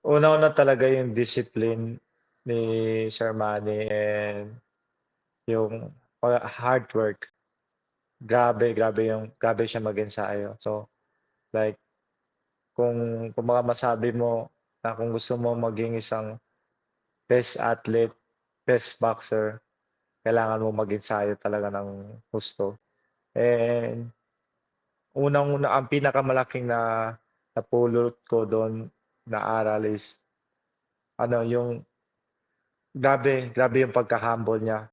Una-una talaga yung discipline ni Sir Manny and yung hard work. Grabe siya mag-ensayo. So, like, kung mga masabi mo na kung gusto mo maging isang best athlete, best boxer, kailangan mo mag-ensayo talaga ng husto. And unang-una, ang pinakamalaking na napulot ko doon na aral is ano, yung grabe yung pagka-humble niya.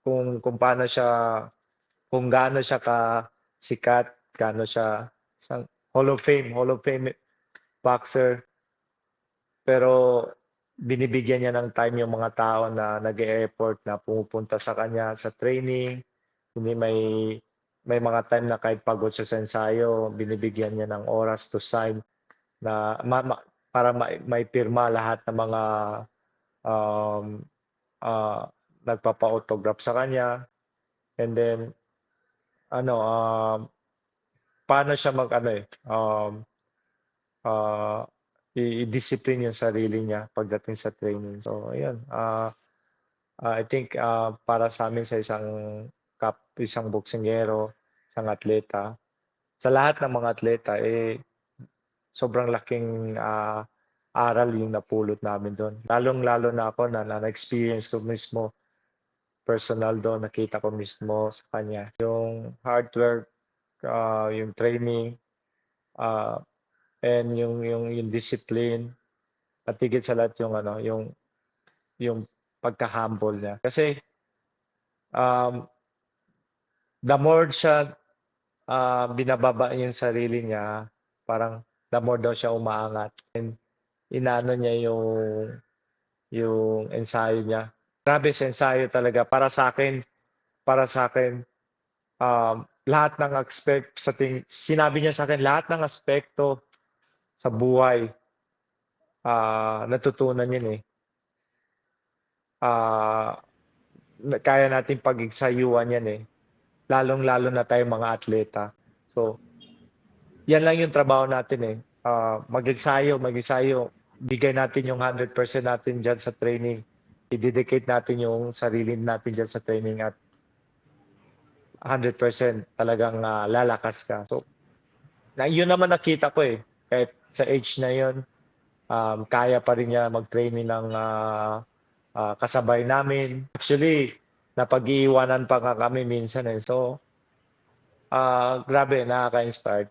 Kung paano siya, kung gaano siya sikat, gaano siya isang Hall of Fame boxer. Pero binibigyan niya ng time yung mga tao na nag-e-effort na pumupunta sa kanya sa training. Hindi may mga time na kahit pagod siya sa ensayo, binibigyan niya ng oras to sign na para may pirma lahat ng mga um, ah, nagpapa-autograph sa kanya. And then ano, paano siya mag-ano ah, i-discipline yung sarili niya pagdating sa training. So ayun, I think para sa amin sa isang boksingero, isang atleta, sa lahat ng mga atleta sobrang laking aral yung napulot namin doon. Lalong-lalo na ako na-experience ko mismo personal doon, nakita ko mismo sa kanya. Yung hard work, yung training, uh, and yung discipline, at higit sa lahat yung ano, yung pagka-humble niya. Kasi um, the more siya binababa yung sarili niya, parang the more daw siya umaangat. And inaano niya yung ensayo niya. Grabe sa ensayo talaga. Para sa akin, lahat ng sinabi niya sa akin, lahat ng aspekto sa buhay, natutunan yun eh. Kaya natin pag-eksayuan yan eh. Lalong-lalo na tayong mga atleta. So, yan lang yung trabaho natin eh. Mag-ensayo. Bigay natin yung 100% natin dyan sa training. I-dedicate natin yung sarili natin dyan sa training at 100% talagang lalakas ka. So, yun naman nakita ko eh. Kahit sa age na yun, kaya pa rin niya mag-training ng kasabay namin. Actually, napag-iiwanan pa nga kami minsan eh. So, grabe, nakaka-inspired.